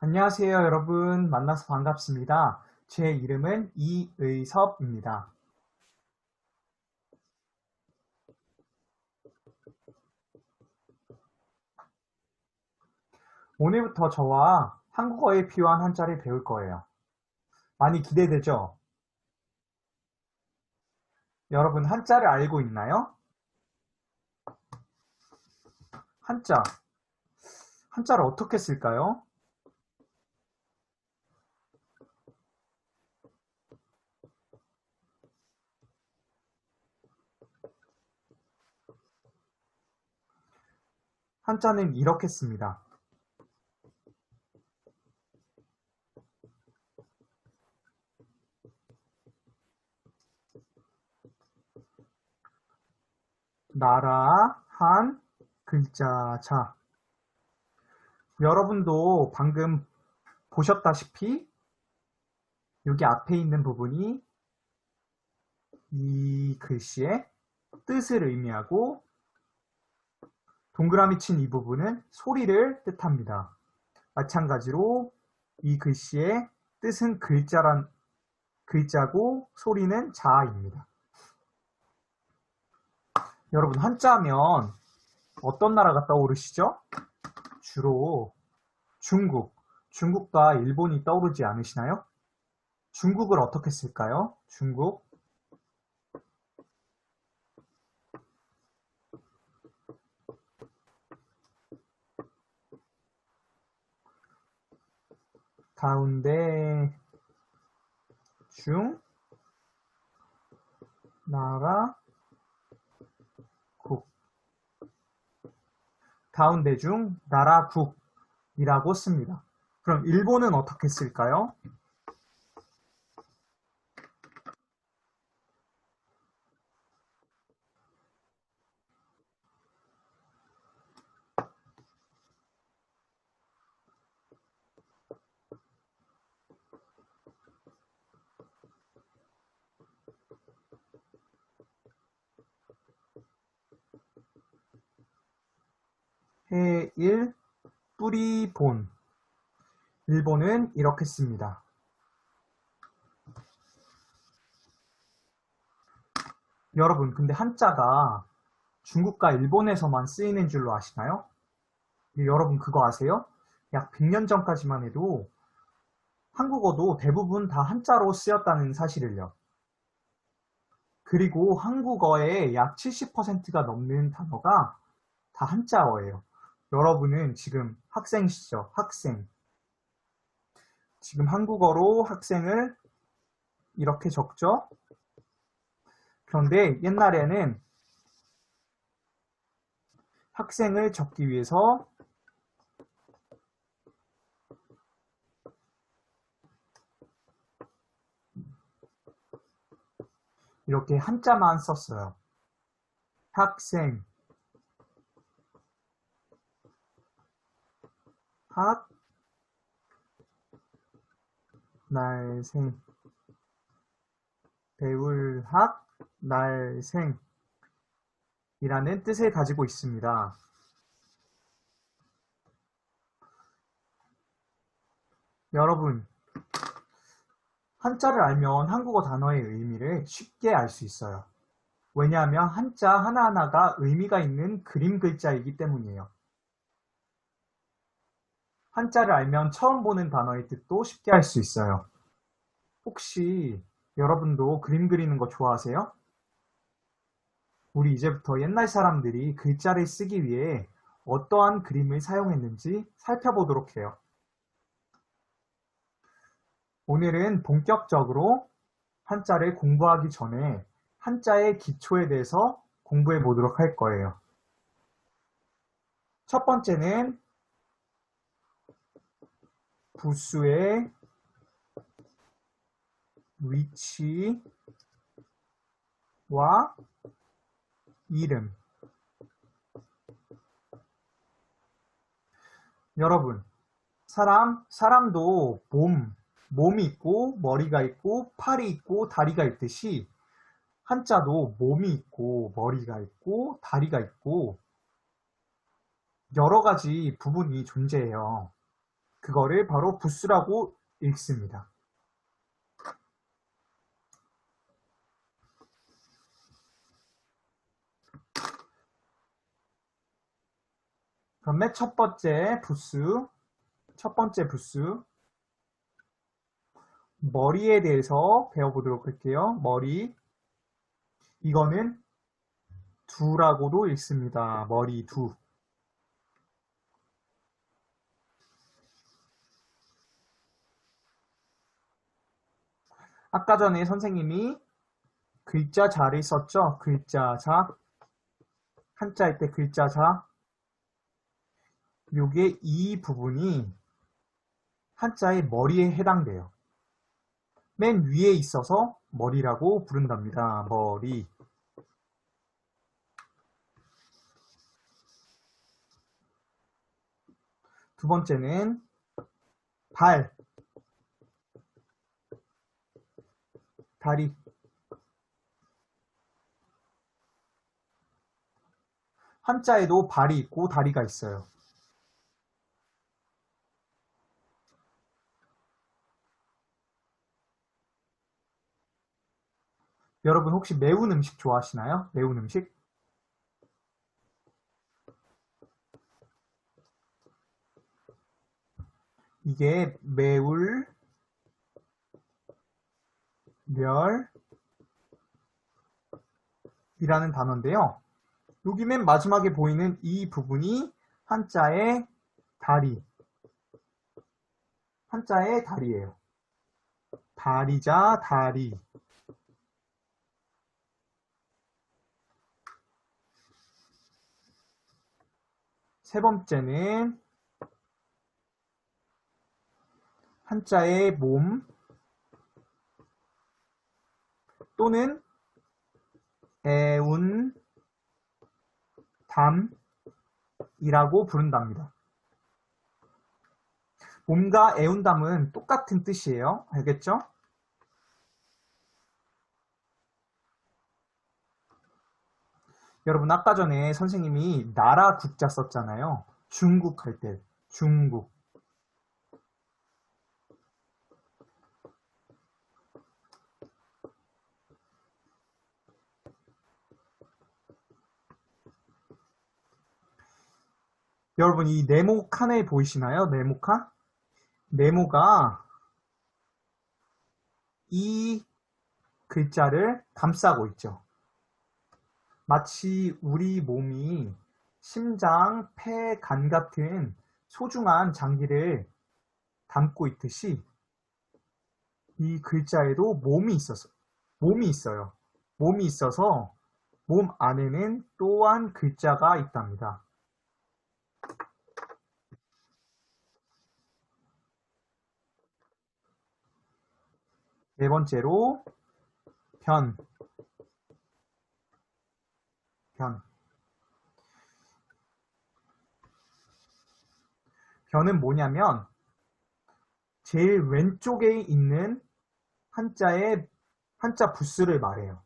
안녕하세요, 여러분. 만나서 반갑습니다. 제 이름은 이의섭입니다. 오늘부터 저와 한국어에 필요한 한자를 배울 거예요. 많이 기대되죠? 여러분, 한자를 알고 있나요? 한자. 한자를 어떻게 쓸까요? 한자는 이렇게 씁니다. 나라, 한, 글자, 자. 여러분도 방금 보셨다시피 여기 앞에 있는 부분이 이 글씨의 뜻을 의미하고 동그라미 친 이 부분은 소리를 뜻합니다. 마찬가지로 이 글씨의 뜻은 글자고 소리는 자아입니다. 여러분, 한자하면 어떤 나라가 떠오르시죠? 주로 중국과 일본이 떠오르지 않으시나요? 중국을 어떻게 쓸까요? 중국. 가운데 중, 나라, 국. 가운데 중, 나라, 국이라고 씁니다. 그럼 일본은 어떻게 쓸까요? 해일, 뿌리, 본. 일본은 이렇게 씁니다. 여러분, 근데 한자가 중국과 일본에서만 쓰이는 줄로 아시나요? 여러분 그거 아세요? 약 100년 전까지만 해도 한국어도 대부분 다 한자로 쓰였다는 사실을요. 그리고 한국어의 약 70%가 넘는 단어가 다 한자어예요. 여러분은 지금 학생이시죠? 학생. 지금 한국어로 학생을 이렇게 적죠? 그런데 옛날에는 학생을 적기 위해서 이렇게 한자만 썼어요. 학생, 학, 날생, 배울 학, 날생 이라는 뜻을 가지고 있습니다. 여러분, 한자를 알면 한국어 단어의 의미를 쉽게 알 수 있어요. 왜냐하면 한자 하나하나가 의미가 있는 그림 글자이기 때문이에요. 한자를 알면 처음 보는 단어의 뜻도 쉽게 알 수 있어요. 혹시 여러분도 그림 그리는 거 좋아하세요? 우리 이제부터 옛날 사람들이 글자를 쓰기 위해 어떠한 그림을 사용했는지 살펴보도록 해요. 오늘은 본격적으로 한자를 공부하기 전에 한자의 기초에 대해서 공부해 보도록 할 거예요. 첫 번째는 부수의 위치와 이름. 여러분, 사람도 몸이 있고 머리가 있고 팔이 있고 다리가 있듯이 한자도 몸이 있고 머리가 있고 다리가 있고 여러 가지 부분이 존재해요. 그거를 바로 부스라고 읽습니다. 그럼 맨 첫 번째 부스, 머리에 대해서 배워보도록 할게요. 머리. 이거는 두라고도 읽습니다. 머리 두. 아까 전에 선생님이 글자 자를 썼죠? 글자 자. 한자일 때 글자 자. 요게 이 부분이 한자의 머리에 해당돼요. 맨 위에 있어서 머리라고 부른답니다. 머리. 두 번째는 발, 다리. 한자에도 발이 있고 다리가 있어요. 여러분 혹시 매운 음식 좋아하시나요? 매운 음식? 이게 매울, 멸, 이라는 단어인데요. 여기 맨 마지막에 보이는 이 부분이 한자의 다리. 한자의 다리예요. 다리자, 다리. 세 번째는 한자의 몸 또는 애운, 담이라고 부른답니다. 몸과 애운담은 똑같은 뜻이에요. 알겠죠? 여러분 아까 전에 선생님이 나라 국자 썼잖아요. 중국 할 때. 중국. 여러분 이 네모 칸에 보이시나요? 네모 칸? 네모가 이 글자를 감싸고 있죠. 마치 우리 몸이 심장, 폐, 간 같은 소중한 장기를 담고 있듯이 이 글자에도 몸이 있어요. 몸이 있어서 몸 안에는 또한 글자가 있답니다. 네 번째로 변. 변은 뭐냐면 제일 왼쪽에 있는 한자 부스를 말해요.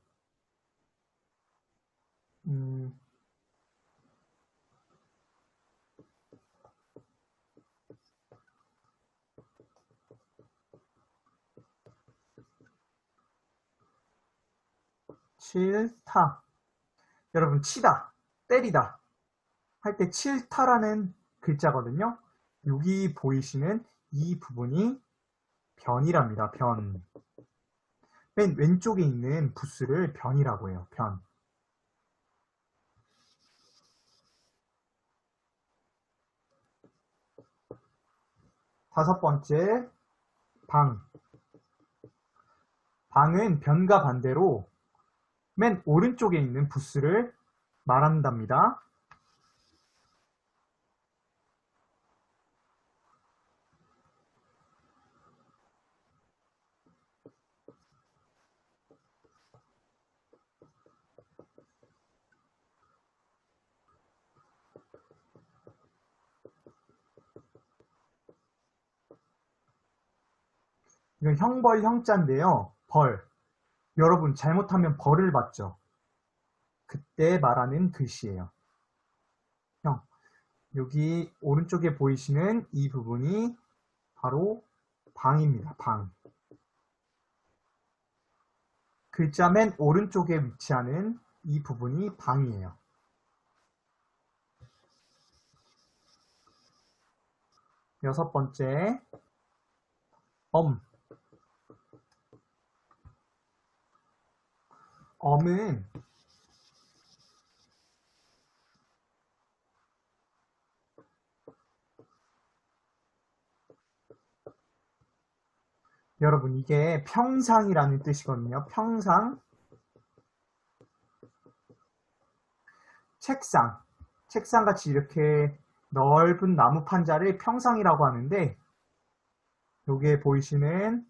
칠타. 여러분 치다, 때리다 할 때 칠타라는 글자거든요. 여기 보이시는 이 부분이 변이랍니다. 변. 맨 왼쪽에 있는 부스를 변이라고 해요. 변. 다섯 번째, 방. 방은 변과 반대로 맨 오른쪽에 있는 부스를 말한답니다. 이건 형벌 형자인데요. 벌. 여러분 잘못하면 벌을 받죠. 그때 말하는 글씨예요. 형. 여기 오른쪽에 보이시는 이 부분이 바로 방입니다. 방. 글자 맨 오른쪽에 위치하는 이 부분이 방이에요. 여섯 번째, 엄은 여러분 이게 평상이라는 뜻이거든요. 평상, 책상같이 이렇게 넓은 나무 판자를 평상이라고 하는데 여기에 보이시는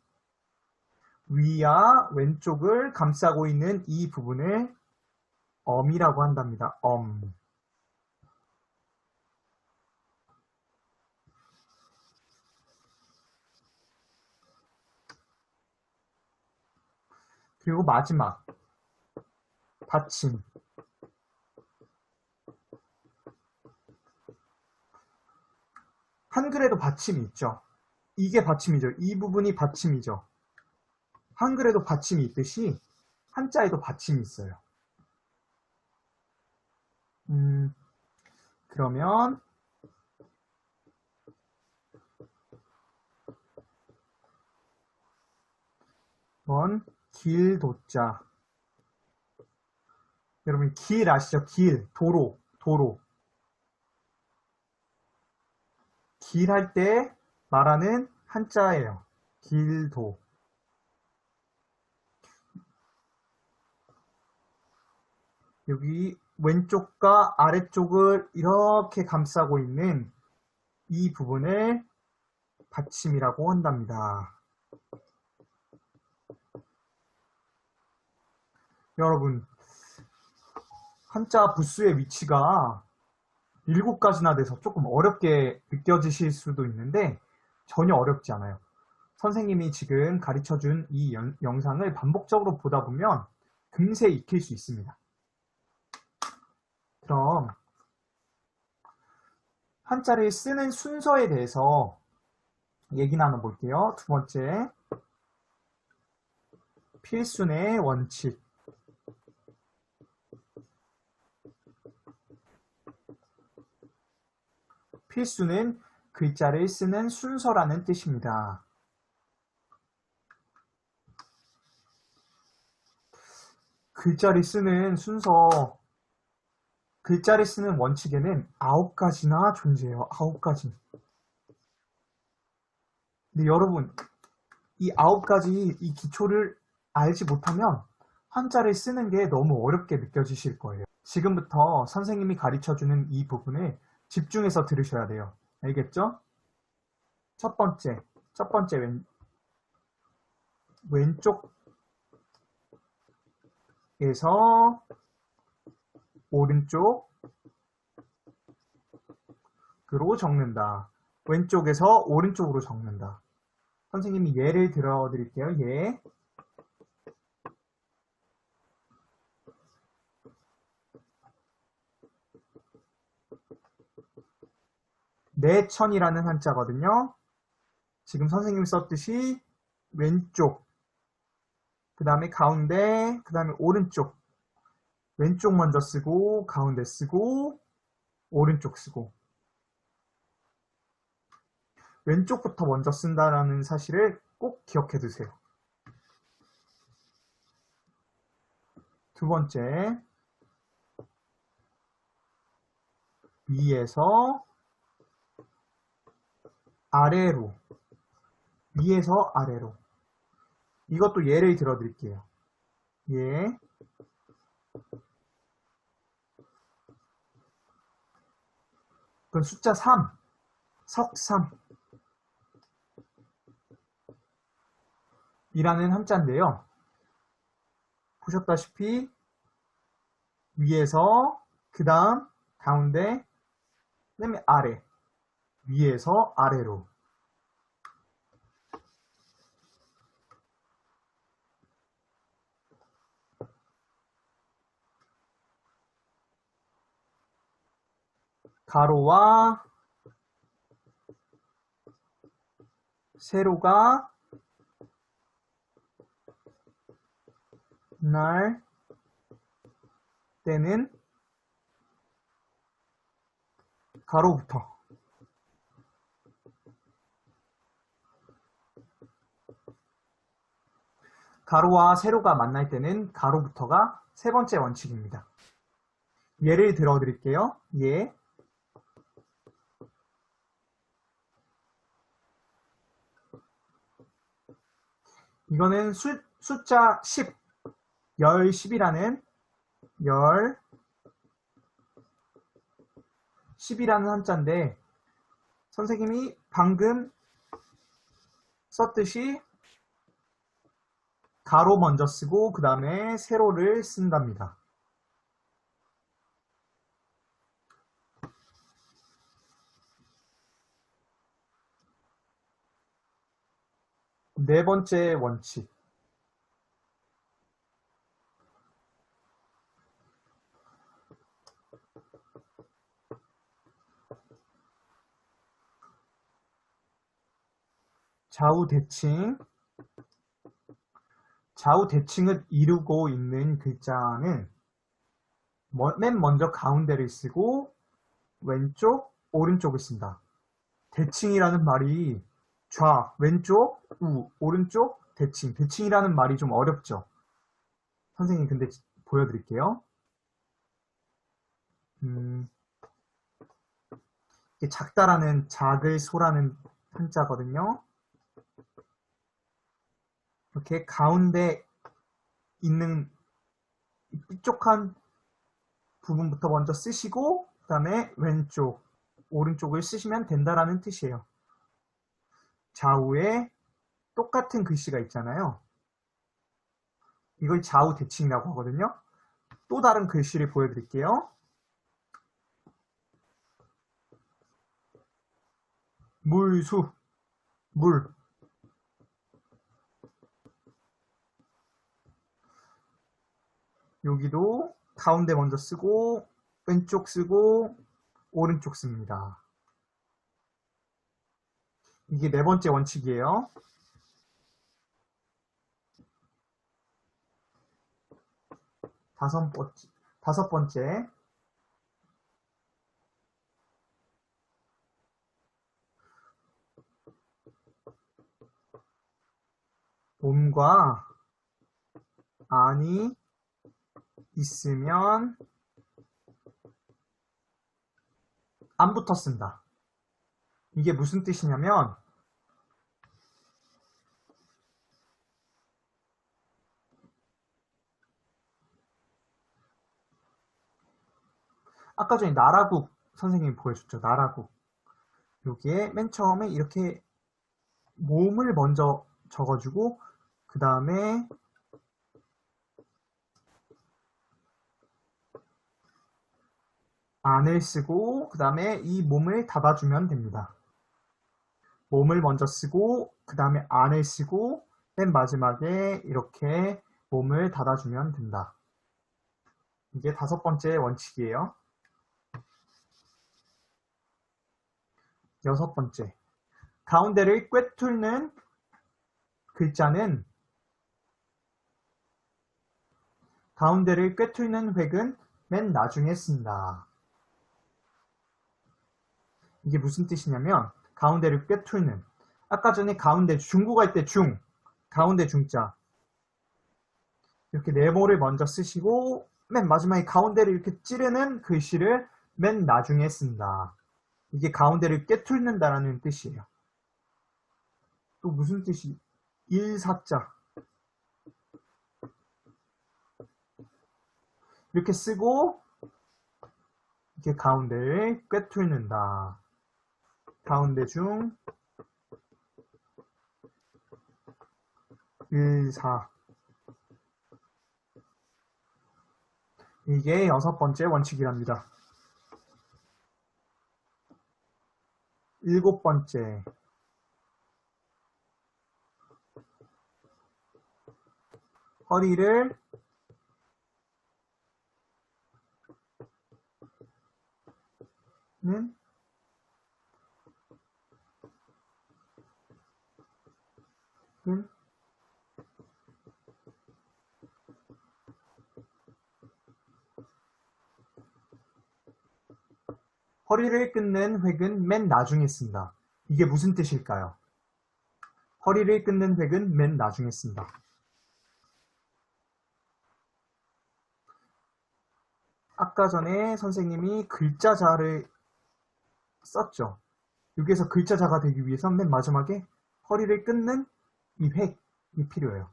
위와 왼쪽을 감싸고 있는 이 부분을 엄이라고 한답니다. 엄. 그리고 마지막, 받침. 한글에도 받침이 있죠. 이게 받침이죠. 이 부분이 받침이죠. 한글에도 받침이 있듯이 한자에도 받침이 있어요. 그러면 이건 길도자. 여러분 길 아시죠? 길, 도로. 길 할 때 말하는 한자예요. 길도. 여기 왼쪽과 아래쪽을 이렇게 감싸고 있는 이 부분을 받침이라고 한답니다. 여러분, 한자 부수의 위치가 7가지나 돼서 조금 어렵게 느껴지실 수도 있는데 전혀 어렵지 않아요. 선생님이 지금 가르쳐준 이 영상을 반복적으로 보다 보면 금세 익힐 수 있습니다. 그럼 한자를 쓰는 순서에 대해서 얘기 나눠볼게요. 두 번째, 필순의 원칙. 필수는 글자를 쓰는 순서라는 뜻입니다. 글자를 쓰는 순서, 글자를 쓰는 원칙에는 9가지나 존재해요. 9가지. 근데 여러분, 이 9가지 이 기초를 알지 못하면 한자를 쓰는 게 너무 어렵게 느껴지실 거예요. 지금부터 선생님이 가르쳐주는 이 부분을 집중해서 들으셔야 돼요. 알겠죠? 첫 번째 왼쪽에서 오른쪽으로 적는다. 왼쪽에서 오른쪽으로 적는다. 선생님이 예를 들어 드릴게요. 예. 내천이라는 한자거든요. 지금 선생님이 썼듯이 왼쪽, 그 다음에 가운데, 그 다음에 오른쪽. 왼쪽 먼저 쓰고, 가운데 쓰고, 오른쪽 쓰고. 왼쪽부터 먼저 쓴다라는 사실을 꼭 기억해 두세요. 두 번째, 위에서 아래로. 위에서 아래로. 이것도 예를 들어 드릴게요. 예. 그건 숫자 3. 석삼. 이라는 한자인데요. 보셨다시피 위에서 그 다음 가운데 그 다음에 아래 위에서 아래로 가로와 세로가 날 때는 가로부터 가로와 세로가 만날 때는 가로부터가 세 번째 원칙입니다. 예를 들어 드릴게요. 예. 이거는 숫자 10, 열 10이라는 열 10이라는 한자인데 선생님이 방금 썼듯이 가로 먼저 쓰고 그 다음에 세로를 쓴답니다. 네 번째 원칙. 좌우 대칭. 좌우 대칭을 이루고 있는 글자는 맨 먼저 가운데를 쓰고 왼쪽, 오른쪽을 쓴다. 대칭이라는 말이 좌, 왼쪽, 우, 오른쪽, 대칭. 대칭이라는 말이 좀 어렵죠? 선생님 근데 보여드릴게요. 이게 작다라는 작을 소라는 한자거든요. 이렇게 가운데 있는 뾰족한 부분부터 먼저 쓰시고 그 다음에 왼쪽, 오른쪽을 쓰시면 된다라는 뜻이에요. 좌우에 똑같은 글씨가 있잖아요. 이걸 좌우 대칭이라고 하거든요. 또 다른 글씨를 보여드릴게요. 물수, 물. 여기도 가운데 먼저 쓰고 왼쪽 쓰고 오른쪽 씁니다. 이게 네 번째 원칙이에요. 다섯 번째. 몸과 안이 있으면 안부터 쓴다. 이게 무슨 뜻이냐면 아까 전에 나라국 선생님이 보여줬죠. 나라국. 여기에 맨 처음에 이렇게 몸을 먼저 적어주고 그 다음에 안을 쓰고 그 다음에 이 몸을 닫아주면 됩니다. 몸을 먼저 쓰고 그 다음에 안을 쓰고 맨 마지막에 이렇게 몸을 닫아주면 된다. 이게 다섯 번째 원칙이에요. 여섯 번째. 가운데를 꿰뚫는 글자는 가운데를 꿰뚫는 획은 맨 나중에 쓴다. 이게 무슨 뜻이냐면 가운데를 꿰뚫는 아까 전에 가운데 중국어 할 때 중 가운데 중자 이렇게 네모를 먼저 쓰시고 맨 마지막에 가운데를 이렇게 찌르는 글씨를 맨 나중에 쓴다. 이게 가운데를 꿰뚫는다라는 뜻이에요. 또 무슨 뜻이? 일사자 이렇게 쓰고 이렇게 가운데를 꿰뚫는다. 가운데 중 일사 이게 여섯 번째 원칙이랍니다. 일곱 번째 허리를 는 획은 허리를 끊는 획은 맨 나중에 쓴다. 이게 무슨 뜻일까요? 허리를 끊는 획은 맨 나중에 쓴다. 아까 전에 선생님이 글자자를 썼죠. 여기에서 글자자가 되기 위해서 맨 마지막에 허리를 끊는 이 획이 필요해요.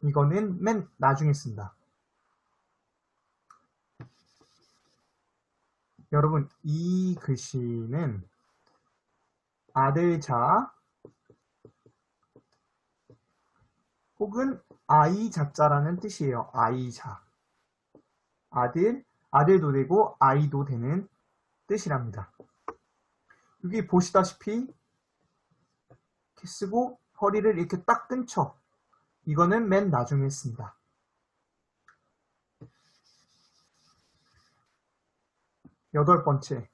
이거는 맨 나중에 쓴다. 여러분, 이 글씨는 아들자 혹은 아이자자라는 뜻이에요. 아이자. 아들도 되고 아이도 되는 뜻이랍니다. 여기 보시다시피 이렇게 쓰고 허리를 이렇게 딱 끊죠. 이거는 맨 나중에 씁니다. 여덟 번째.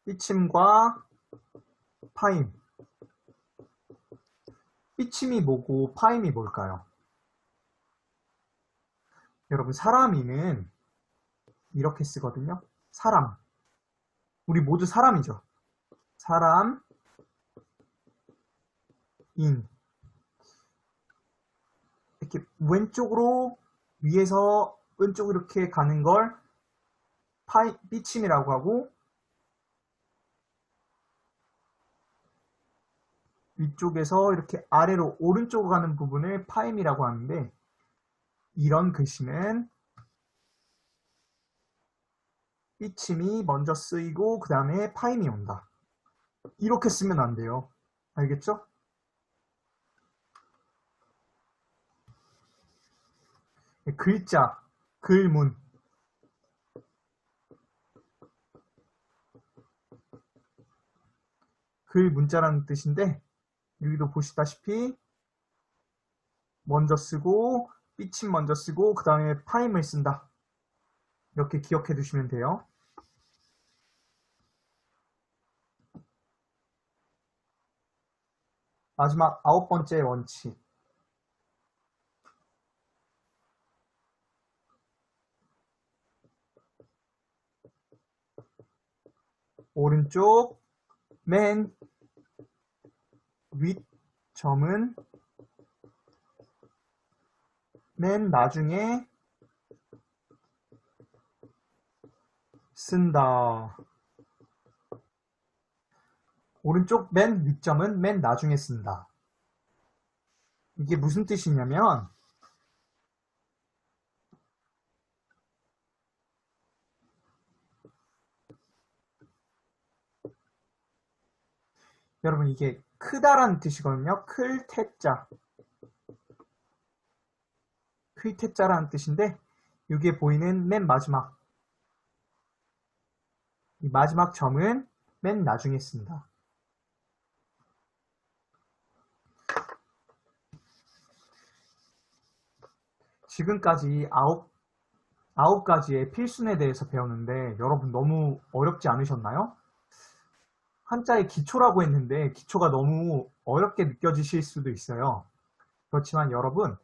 삐침과 파임. 삐침이 뭐고 파임이 뭘까요? 여러분, 사람이는 이렇게 쓰거든요. 사람. 우리 모두 사람이죠. 사람, 인. 이렇게 왼쪽으로 위에서 왼쪽으로 이렇게 가는 걸 삐침이라고 하고, 위쪽에서 이렇게 아래로 오른쪽으로 가는 부분을 파임이라고 하는데, 이런 글씨는 삐침이 먼저 쓰이고 그 다음에 파임이 온다. 이렇게 쓰면 안 돼요. 알겠죠? 글자, 글문. 글문자라는 뜻인데, 여기도 보시다시피 먼저 쓰고 삐침 먼저 쓰고 그 다음에 파임을 쓴다. 이렇게 기억해 두시면 돼요. 마지막 9번째 원칙. 오른쪽 맨 윗 점은 맨 나중에 쓴다. 오른쪽 맨 윗점은 맨 나중에 쓴다. 이게 무슨 뜻이냐면 여러분, 이게 크다라는 뜻이거든요. 클 태자. 클 태자라는 뜻인데 여기에 보이는 맨 마지막 이 마지막 점은 맨 나중에 쓴다. 지금까지 아홉 가지의 필순에 대해서 배웠는데 여러분 너무 어렵지 않으셨나요? 한자의 기초라고 했는데 기초가 너무 어렵게 느껴지실 수도 있어요. 그렇지만 여러분,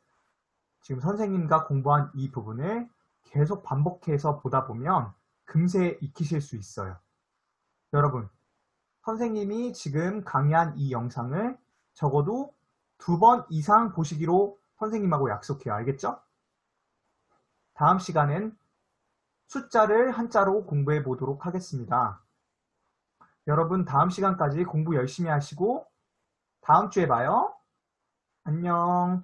지금 선생님과 공부한 이 부분을 계속 반복해서 보다 보면 금세 익히실 수 있어요. 여러분, 선생님이 지금 강의한 이 영상을 적어도 2번 이상 보시기로 선생님하고 약속해요. 알겠죠? 다음 시간엔 숫자를 한자로 공부해 보도록 하겠습니다. 여러분, 다음 시간까지 공부 열심히 하시고 다음 주에 봐요. 안녕.